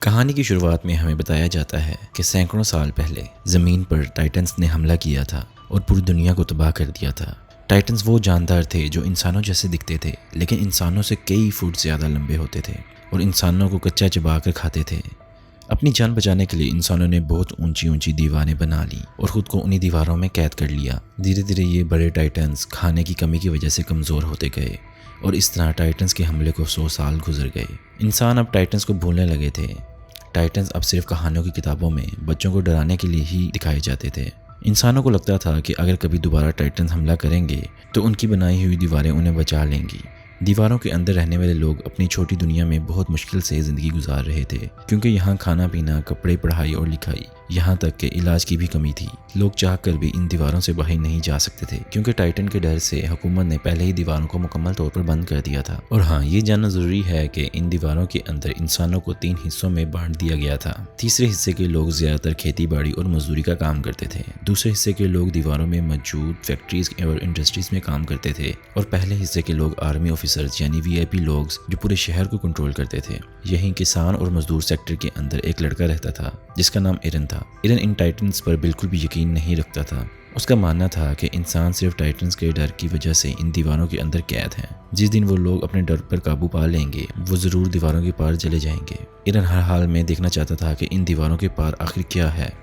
कहानी की शुरुआत में हमें बताया जाता है कि सैकड़ों साल पहले ज़मीन पर टाइटन्स ने हमला किया था और पूरी दुनिया को तबाह कर दिया था। टाइटन्स वो जानदार थे जो इंसानों जैसे दिखते थे, लेकिन इंसानों से कई फुट ज़्यादा लंबे होते थे और इंसानों को कच्चा चबा कर खाते थे। अपनी जान बचाने के लिए इंसानों ने बहुत ऊंची ऊंची दीवारें बना ली और ख़ुद को उन्हीं दीवारों में कैद कर लिया। धीरे धीरे ये बड़े टाइटन्स खाने की कमी की वजह से कमज़ोर होते गए और इस तरह टाइटन्स के हमले को 100 साल गुजर गए। इंसान अब टाइटन्स को भूलने लगे थे। टाइटन्स अब सिर्फ कहानियों की किताबों में बच्चों को डराने के लिए ही दिखाए जाते थे। इंसानों को लगता था कि अगर कभी दोबारा टाइटन्स हमला करेंगे तो उनकी बनाई हुई दीवारें उन्हें बचा लेंगी। दीवारों के अंदर रहने वाले लोग अपनी छोटी दुनिया में बहुत मुश्किल से ज़िंदगी गुजार रहे थे, क्योंकि यहाँ खाना पीना, कपड़े, पढ़ाई और लिखाई, यहाँ तक कि इलाज की भी कमी थी। लोग चाहकर भी इन दीवारों से बाहर नहीं जा सकते थे, क्योंकि टाइटन के डर से हुकूमत ने पहले ही दीवारों को मुकम्मल तौर पर बंद कर दिया था। और हाँ, ये जानना ज़रूरी है कि इन दीवारों के अंदर इंसानों को 3 हिस्सों में बांट दिया गया था। तीसरे हिस्से के लोग ज़्यादातर खेती बाड़ी और मजदूरी का काम करते थे। दूसरे हिस्से के लोग दीवारों में मौजूद फैक्ट्रीज और इंडस्ट्रीज में काम करते थे। और पहले हिस्से के लोग आर्मी ऑफिसर्स यानी VIP लोग जो पूरे शहर को कंट्रोल करते थे। यहीं किसान और मजदूर सेक्टर के अंदर एक लड़का रहता था जिसका नाम इरन था। इरन इन टाइटन्स पर बिल्कुल भी यकीन नहीं रखता था। उसका मानना था कि इंसान सिर्फ टाइटन्स के डर की वजह से इन दीवारों के अंदर कैद हैं। जिस दिन वो लोग अपने डर पर काबू पा लेंगे वो जरूर दीवारों के पार चले जाएंगे। इरन हर हाल में देखना चाहता था कि इन दीवारों के पार आखिर क्या है।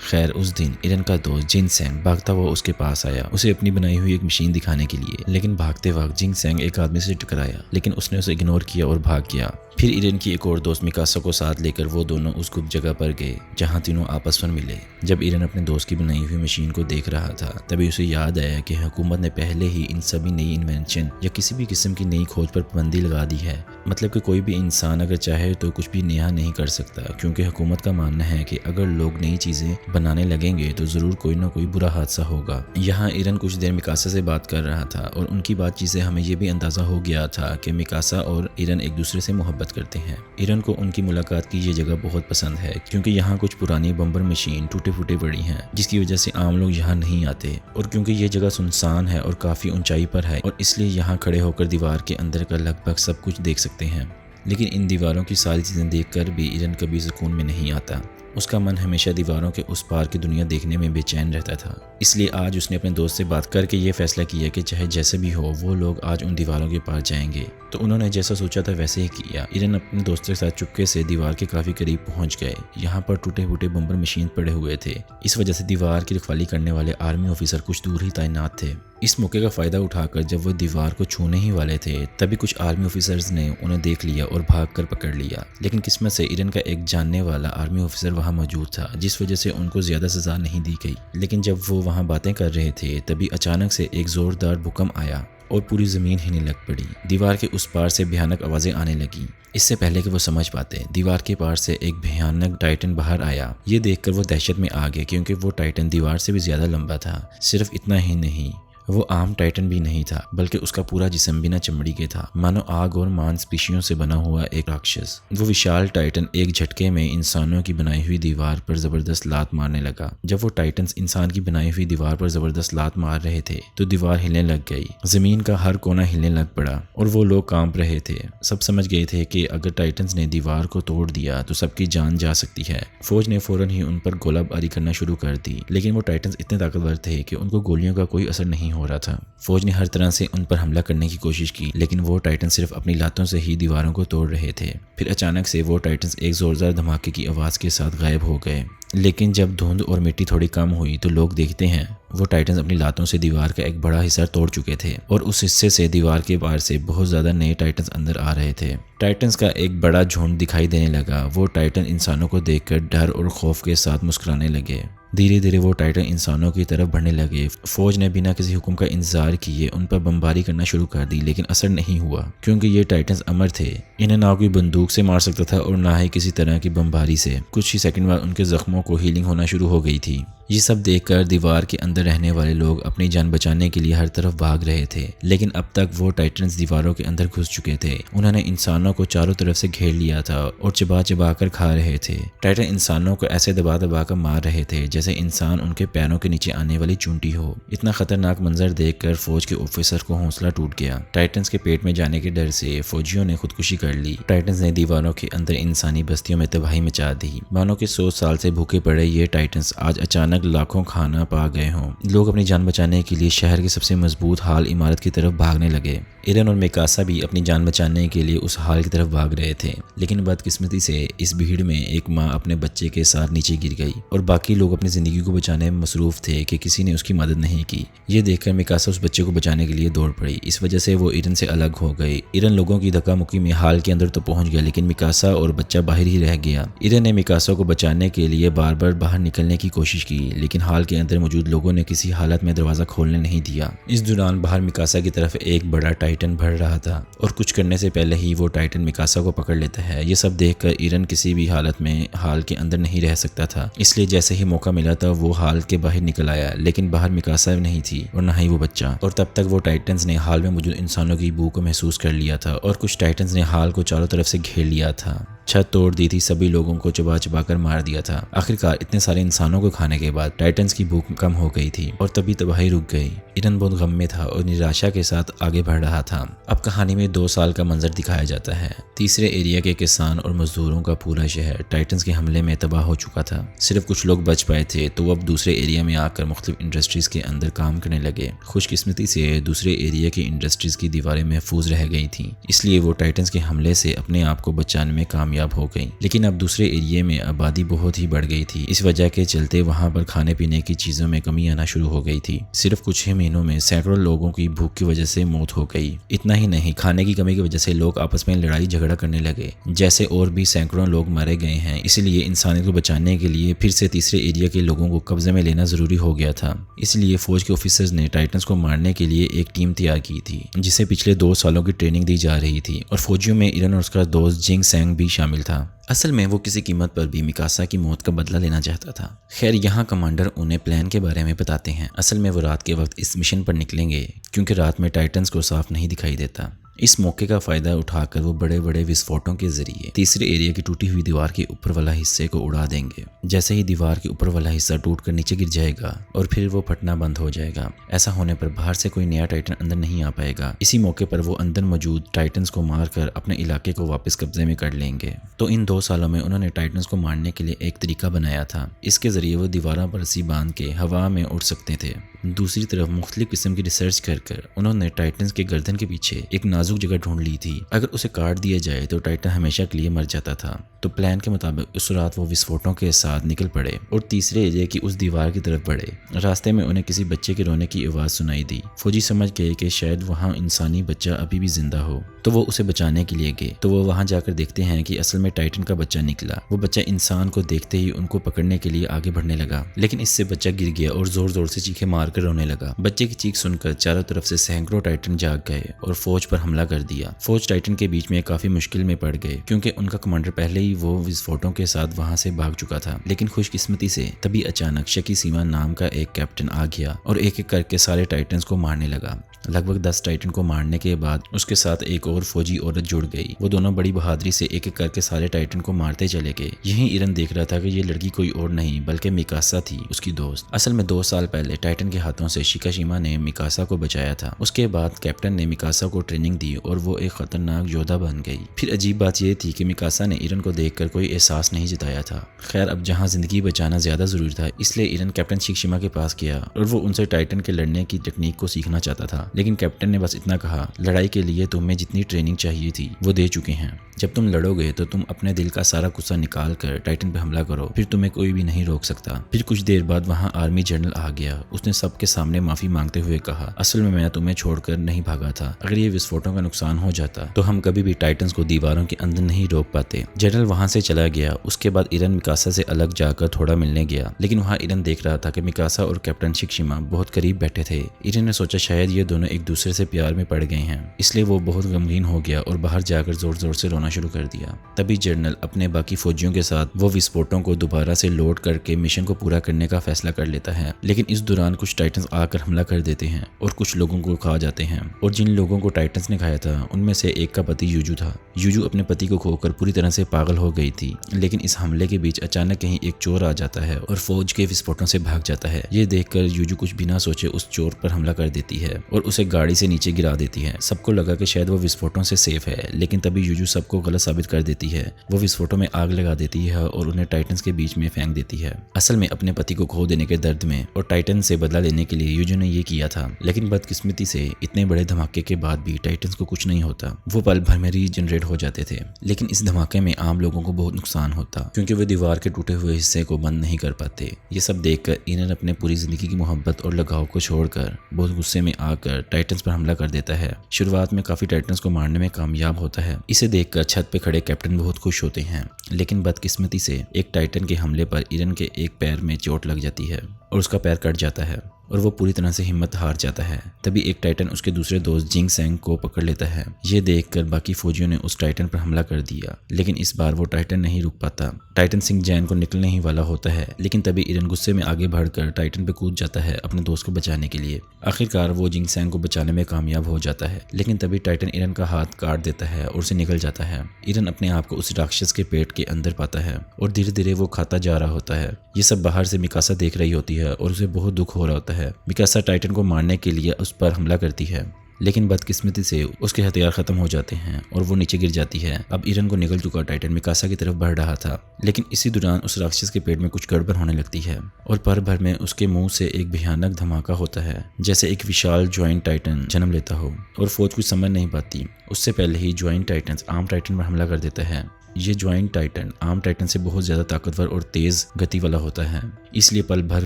खैर, उस दिन इरन का दोस्त जिनसेंग भागता हुआ उसके पास आया, उसे अपनी बनाई हुई एक मशीन दिखाने के लिए। लेकिन भागते वक्त जिनसेंग एक आदमी से टकराया, लेकिन उसने उसे इग्नोर किया और भाग गया। फिर इरन की एक और दोस्त मिकासा को साथ लेकर वो दोनों उस गुप्त जगह पर गए जहां तीनों आपस में मिले। जब इरन अपने दोस्त की बनाई हुई मशीन को देख रहा था तभी उसे याद आया कि हुकूमत ने पहले ही इन सभी नई इन्वेंशन या किसी भी किस्म की नई खोज पर पाबंदी लगा दी है। मतलब कि कोई भी इंसान अगर चाहे तो कुछ भी नया नहीं कर सकता, क्योंकि हुकूमत का मानना है कि अगर लोग नई चीजें बनाने लगेंगे तो जरूर कोई ना कोई बुरा हादसा होगा। यहाँ इरन कुछ देर मिकासा से बात कर रहा था और उनकी बातचीत से हमें यह भी अंदाजा हो गया था कि मिकासा और इरन एक दूसरे से मोहब्बत करते हैं। इरन को उनकी मुलाकात की ये जगह बहुत पसंद है, क्योंकि यहाँ कुछ पुरानी बम्पर मशीन टूटे फूटे पड़ी हैं जिसकी वजह से आम लोग यहाँ नहीं आते, और क्योंकि ये जगह सुनसान है और काफी ऊंचाई पर है और इसलिए यहाँ खड़े होकर दीवार के अंदर का लगभग सब कुछ देख सकते हैं। लेकिन इन दीवारों की सारी चीजें देखकर भी इरन कभी सुकून में नहीं आता। उसका मन हमेशा दीवारों के उस पार की दुनिया देखने में बेचैन रहता था। इसलिए आज उसने अपने दोस्त से बात करके ये फैसला किया कि चाहे जैसे भी हो वो लोग आज उन दीवारों के पार जाएंगे। तो उन्होंने जैसा सोचा था वैसे ही किया। इरन अपने दोस्त के साथ चुपके से दीवार के काफी करीब पहुंच गए। यहाँ पर टूटे फूटे बम्पर मशीन पड़े हुए थे। इस वजह से दीवार की रखवाली करने वाले आर्मी ऑफिसर कुछ दूर ही तैनात थे। इस मौके का फायदा उठाकर जब वो दीवार को छूने ही वाले थे तभी कुछ आर्मी ऑफिसर्स ने उन्हें देख लिया और भागकर पकड़ लिया। लेकिन किस्मत से इरन का एक जानने वाला आर्मी ऑफिसर वहां मौजूद था, जिस वजह से उनको ज्यादा सजा नहीं दी गई। लेकिन जब वो वहां बातें कर रहे थे तभी अचानक से एक जोरदार भूकंप आया और पूरी जमीन हिलने लग पड़ी। दीवार के उस पार से भयानक आवाजें आने लगी। इससे पहले कि वो समझ पाते, दीवार के पार से एक भयानक टाइटन बाहर आया। ये देखकर वो दहशत में आ गए, क्योंकि वो टाइटन दीवार से भी ज्यादा लंबा था। सिर्फ इतना ही नहीं, वो आम टाइटन भी नहीं था, बल्कि उसका पूरा जिस्म बिना चमड़ी के था, मानो आग और मांसपेशियों से बना हुआ एक राक्षस। वो विशाल टाइटन एक झटके में इंसानों की बनाई हुई दीवार पर जबरदस्त लात मारने लगा। जब वो टाइटन्स इंसान की बनाई हुई दीवार पर जबरदस्त लात मार रहे थे तो दीवार हिलने लग गई। जमीन का हर कोना हिलने लग पड़ा और वो लोग कांप रहे थे। सब समझ गए थे कि अगर टाइटन्स ने दीवार को तोड़ दिया तो सबकी जान जा सकती है। फौज ने फौरन ही उन पर गोलाबारी करना शुरू कर दी, लेकिन वो टाइटन्स इतने ताकतवर थे कि उनको गोलियों का कोई असर नहीं हो रहा था। फौज ने हर तरह से उन पर हमला करने की कोशिश की, लेकिन वो टाइटन सिर्फ अपनी लातों से ही दीवारों को तोड़ रहे थे। फिर अचानक से वो टाइटन्स एक जोरदार धमाके की आवाज के साथ गायब हो गए। लेकिन जब धुंध और मिट्टी थोड़ी कम हुई तो लोग देखते हैं वो टाइटन्स अपनी लातों से दीवार का एक बड़ा हिस्सा तोड़ चुके थे और उस हिस्से से दीवार के पार से बहुत ज्यादा नए टाइटन्स अंदर आ रहे थे। टाइटन्स का एक बड़ा झुंड दिखाई देने लगा। वो टाइटन इंसानों को देखकर डर और खौफ के साथ मुस्कुराने लगे। धीरे धीरे वो टाइटन इंसानों की तरफ बढ़ने लगे। फौज ने बिना किसी हुक्म का इंतजार किए उन पर बमबारी करना शुरू कर दी, लेकिन असर नहीं हुआ, क्योंकि ये टाइटन्स अमर थे। इन्हें ना कोई बंदूक से मार सकता था और ना ही किसी तरह की बमबारी से। कुछ ही सेकंड बाद उनके जख्मों को हीलिंग होना शुरू हो गई थी। ये सब देखकर दीवार के अंदर रहने वाले लोग अपनी जान बचाने के लिए हर तरफ भाग रहे थे, लेकिन अब तक वो टाइटन्स दीवारों के अंदर घुस चुके थे। उन्होंने इंसानों को चारों तरफ से घेर लिया था और चिबा चिबा कर खा रहे थे। टाइटन इंसानों को ऐसे दबा दबा कर मार रहे थे जैसे इंसान उनके पैरों के नीचे आने वाली चूंटी हो। इतना खतरनाक मंजर देखकर फौज के ऑफिसर को हौसला टूट गया। टाइटन्स के पेट में जाने के डर से फौजियों ने खुदकुशी कर ली। टाइटन्स ने दीवारों के अंदर इंसानी बस्तियों में तबाही मचा दी। मानो कि 100 साल से भूखे पड़े ये टाइटन्स आज अचानक लाखों खाना पा गए हों। लोग अपनी जान बचाने के लिए शहर की सबसे मजबूत हाल इमारत की तरफ भागने लगे। इरन और मिकासा भी अपनी जान बचाने के लिए उस हाल की तरफ भाग रहे थे, लेकिन बदकिस्मती से इस भीड़ में एक माँ अपने बच्चे के साथ नीचे गिर गई और बाकी लोग अपनी जिंदगी को बचाने में मसरूफ थे कि किसी ने उसकी मदद नहीं की। ये देखकर मिकासा उस बच्चे को बचाने के लिए दौड़ पड़ी। इस वजह से वो इरन से अलग हो गई। इरन लोगों की धक्का मुक्की में हाल के अंदर तो पहुंच गया, लेकिन मिकासा और बच्चा बाहर ही रह गया। इरन ने मिकासा को बचाने के लिए बार बार बाहर निकलने की कोशिश की, लेकिन हाल के अंदर मौजूद लोगों ने किसी हालत में दरवाजा खोलने नहीं दिया। इस दौरान बाहर मिकासा की तरफ एक बड़ा टाइटन बढ़ रहा था और कुछ करने से पहले ही वो टाइटन मिकासा को पकड़ लेता है। ये सब देखकर इरन किसी भी हालत में हाल के अंदर नहीं रह सकता था, इसलिए जैसे ही मौका मिला था वो हाल के बाहर निकल आया, लेकिन बाहर मिकासा नहीं थी और न ही वो बच्चा। और तब तक वो टाइटन्स ने हाल में मौजूद इंसानों की बू को महसूस कर लिया था और कुछ टाइटन्स ने हाल को चारों तरफ से घेर लिया था, छत तोड़ दी थी, सभी लोगों को चबा चबा कर मार दिया था। आखिरकार इतने सारे इंसानों को खाने के बाद टाइटन्स की भूख कम हो गई थी और तभी तबाही रुक गई। इरन बहुत गम में था और निराशा के साथ आगे बढ़ रहा था। अब कहानी में 2 साल का मंजर दिखाया जाता है। तीसरे एरिया के किसान और मजदूरों का पूरा शहर टाइटन्स के हमले में तबाह हो चुका था। सिर्फ कुछ लोग बच पाए थे, तो वो अब दूसरे एरिया में आकर मुख्तलिफ इंडस्ट्रीज के अंदर काम करने लगे। खुशकिस्मती से दूसरे एरिया की इंडस्ट्रीज की दीवारें महफूज रह गई थी, इसलिए वो टाइटन्स के हमले से अपने आप को बचाने में कामयाब हो गई। लेकिन अब दूसरे एरिया में आबादी बहुत ही बढ़ गई थी। इस वजह के चलते वहां पर खाने पीने की चीजों में कमी आना शुरू हो गई थी। सिर्फ कुछ ही महीनों में सैकड़ों लोगों की भूख की वजह से मौत हो गई। इतना ही नहीं, खाने की कमी की वजह से लोग आपस में लड़ाई झगड़ा करने लगे, जैसे और भी सैकड़ों लोग मारे गए हैं। इसलिए इंसानियत को बचाने के लिए फिर से तीसरे एरिया के लोगों को कब्जे में लेना जरूरी हो गया था। इसलिए फौज के ऑफिसर्स ने टाइटन्स को मारने के लिए एक टीम तैयार की थी, जिसे पिछले 2 सालों की ट्रेनिंग दी जा रही थी और फौजियों में इरन और उसका दोस्त जिंग सैंग भी शामिल था। असल में वो किसी कीमत पर भी मिकासा की मौत का बदला लेना चाहता था। खैर, यहाँ कमांडर उन्हें प्लान के बारे में बताते हैं। असल में वो रात के वक्त इस मिशन पर निकलेंगे क्योंकि रात में टाइटन्स को साफ नहीं दिखाई देता। इस मौके का फायदा उठाकर वो बड़े बड़े विस्फोटों के जरिए तीसरे एरिया की टूटी हुई दीवार के ऊपर वाला हिस्से को उड़ा देंगे। जैसे ही दीवार के ऊपर वाला हिस्सा टूटकर नीचे गिर जाएगा और फिर वो फटना बंद हो जाएगा। ऐसा होने पर बाहर से कोई नया टाइटन अंदर नहीं आ पाएगा। इसी मौके पर वो अंदर मौजूद टाइटन्स को मारकर अपने इलाके को वापस कब्जे में कर लेंगे। तो इन 2 सालों में उन्होंने टाइटन्स को मारने के लिए एक तरीका बनाया था। इसके जरिए वो दीवारों पर रस्सी बांध के हवा में उड़ सकते थे। दूसरी तरफ मुख्तलिफ किस्म की रिसर्च कर उन्होंने टाइटन्स के गर्दन के पीछे एक नाजुक जगह ढूंढ ली थी। अगर उसे काट दिया जाए तो टाइटन हमेशा के लिए मर जाता था। तो प्लान के मुताबिक उस रात वो विस्फोटों के साथ निकल पड़े और तीसरे एरिया की उस दीवार की तरफ बढ़े। रास्ते में उन्हें किसी बच्चे के रोने की आवाज सुनाई दी। फौजी समझ गए कि शायद वहाँ इंसानी बच्चा अभी भी जिंदा हो, तो वो उसे बचाने के लिए गए। तो वो वहाँ जाकर देखते हैं कि असल में टाइटन का बच्चा निकला। वो बच्चा इंसान को देखते ही उनको पकड़ने के लिए आगे बढ़ने लगा, लेकिन इससे बच्चा गिर गया और जोर जोर से चीखे मारकर रोने लगा। बच्चे की चीख सुनकर चारों तरफ से सैकड़ों टाइटन जाग गए और फौज पर हमला कर दिया। फौज टाइटन के बीच में काफी मुश्किल में पड़ गए क्योंकि उनका कमांडर पहले ही वो विस्फोटों के साथ वहां से भाग चुका था। लेकिन खुशकिस्मती से तभी अचानक शकी सीमा नाम का एक कैप्टन आ गया और एक एक करके सारे टाइटन्स को मारने लगा। लगभग 10 टाइटन को मारने के बाद उसके साथ एक और फौजी औरत जुड़ गई। वो दोनों बड़ी बहादुरी से एक एक करके सारे टाइटन को मारते चले गए। यहीं इरन देख रहा था कि ये लड़की कोई और नहीं बल्कि मिकासा थी, उसकी दोस्त। असल में 2 साल पहले टाइटन के हाथों से शिकाशिमा ने मिकासा को बचाया था। उसके बाद कैप्टन ने मिकासा को ट्रेनिंग दी और वो एक खतरनाक योद्धा बन गई। फिर अजीब बात यह थी कि मिकासा ने इरन को देखकर कोई एहसास नहीं जताया था। खैर, अब जहाँ जिंदगी बचाना ज्यादा जरूरी था, इसलिए इरन कैप्टन शिकाशिमा के पास गया और वो उनसे टाइटन के लड़ने की टेक्निक को सीखना चाहता था। लेकिन कैप्टन ने बस इतना कहा, लड़ाई के लिए तुम्हें जितनी ट्रेनिंग चाहिए थी वो दे चुके हैं। जब तुम लड़ोगे तो तुम अपने दिल का सारा गुस्सा निकाल कर टाइटन पे हमला करो, फिर तुम्हें कोई भी नहीं रोक सकता। फिर कुछ देर बाद वहाँ आर्मी जनरल आ गया। उसने सबके सामने माफी मांगते हुए कहा, असल में मैं तुम्हें छोड़कर नहीं भागा था। अगर ये विस्फोटों का नुकसान हो जाता तो हम कभी भी टाइटन्स को दीवारों के अंदर नहीं रोक पाते। जनरल वहाँ से चला गया। उसके बाद इरन मिकासा से अलग जाकर थोड़ा मिलने गया, लेकिन वहाँ इरन देख रहा था कि मिकासा और कैप्टन शिकाशिमा बहुत करीब बैठे थे। इरन ने सोचा शायद ये दोनों एक दूसरे से प्यार में पड़ गए हैं, इसलिए वो बहुत गमगीन गमगीन हो गया और बाहर जाकर जोर जोर से रोना शुरू कर दिया। तभी जनरल अपने बाकी फौजियों के साथ वो विस्फोटों को दोबारा से लोड करके मिशन को पूरा करने का फैसला कर लेता है। लेकिन इस दौरान कुछ टाइटन्स आकर हमला कर देते हैं और कुछ लोगों को खा जाते हैं। और जिन लोगों को टाइटन्स ने खाया था उनमें से एक का पति यूजू था। यूजू अपने पति को खोकर पूरी तरह से पागल हो गई थी। लेकिन इस हमले के बीच अचानक कहीं एक चोर आ जाता है और फौज के विस्फोटों से भाग जाता है। ये देखकर यूजू कुछ बिना सोचे उस चोर पर हमला कर देती है और उसे गाड़ी से नीचे गिरा देती है। सबको लगा कि शायद वो विस्फोटों से सेफ है, लेकिन तभी यूजू सबको गलत साबित कर देती है। वो विस्फोटों में आग लगा देती है और उन्हें टाइटन्स के बीच में फेंक देती है। असल में अपने पति को खो देने के दर्द में और टाइटन से बदला लेने के लिए यूजू ने ये किया था। लेकिन बदकिस्मती से इतने बड़े धमाके के बाद भी टाइटन्स को कुछ नहीं होता। वो पल भर में रीजनरेट हो जाते थे। लेकिन इस धमाके में आम लोगों को बहुत नुकसान होता क्योंकि वे दीवार के टूटे हुए हिस्से को बंद नहीं कर पाते। ये सब देखकर इरन अपने पूरी जिंदगी की मोहब्बत और लगाव को छोड़कर बहुत गुस्से में आकर टाइटन्स पर हमला कर देता है। शुरुआत में काफी टाइटन्स को मारने में कामयाब होता है। इसे देखकर छत पे खड़े कैप्टन बहुत खुश होते हैं। लेकिन बदकिस्मती से एक टाइटन के हमले पर इरन के एक पैर में चोट लग जाती है और उसका पैर कट जाता है और वो पूरी तरह से हिम्मत हार जाता है। तभी एक टाइटन उसके दूसरे दोस्त जिंग सेंग को पकड़ लेता है। ये देखकर बाकी फौजियों ने उस टाइटन पर हमला कर दिया, लेकिन इस बार वो टाइटन नहीं रुक पाता। टाइटन सिंह जैन को निकलने ही वाला होता है, लेकिन तभी इरन गुस्से में आगे बढ़कर टाइटन पे कूद जाता है अपने दोस्त को बचाने के लिए। आखिरकार वो जिंग सेंग को बचाने में कामयाब हो जाता है, लेकिन तभी टाइटन इरन का हाथ काट देता है और उसे निकल जाता है। इरन अपने आप को उस राक्षस के पेट के अंदर पाता है और धीरे धीरे वो खाता जा रहा होता है। ये सब बाहर से मिकासा देख रही होती है और उसे बहुत दुख हो रहा होता है। मिकासा टाइटन को मारने के लिए उस पर हमला करती है, लेकिन बदकिस्मती से उसके हथियार खत्म हो जाते हैं और वो नीचे गिर जाती है। अब इरन को निकल चुका टाइटन मिकासा की तरफ बढ़ रहा था, लेकिन इसी दौरान उस राक्षस के पेट में कुछ गड़बड़ होने लगती है और पल भर में उसके मुंह से एक भयानक धमाका होता है, जैसे एक विशाल ज्वाइंट टाइटन जन्म लेता हो। और फौज कुछ समझ नहीं पाती। उससे पहले ही ज्वाइंट टाइटन आर्म टाइटन पर हमला कर देता है। ये ज्वाइंट टाइटन आर्म टाइटन से बहुत ज्यादा ताकतवर और तेज गति वाला होता है, इसलिए पल भर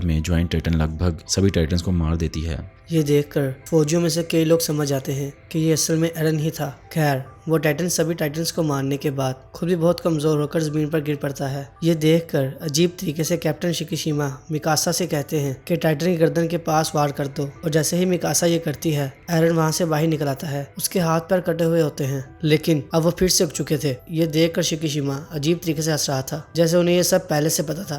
में ज्वाइंट टाइटन लगभग सभी टाइटन्स को मार देती है। ये देखकर फौजियों में से कई लोग समझ जाते हैं कि ये असल में एरन ही था। खैर, वो टाइटन सभी टाइटन्स को मारने के बाद खुद भी बहुत कमजोर होकर जमीन पर गिर पड़ता है। ये देखकर अजीब तरीके से कैप्टन शिकिशिमा मिकासा से कहते हैं कि टाइटन की गर्दन के पास वार कर दो, और जैसे ही मिकासा ये करती है, एरन वहां से बाहर निकल आता है। उसके हाथ पैर कटे हुए होते हैं, लेकिन अब वो फिर से उग चुके थे। ये देखकर शिकिशिमा अजीब तरीके से हंस रहा था, जैसे उन्हें ये सब पहले से पता था।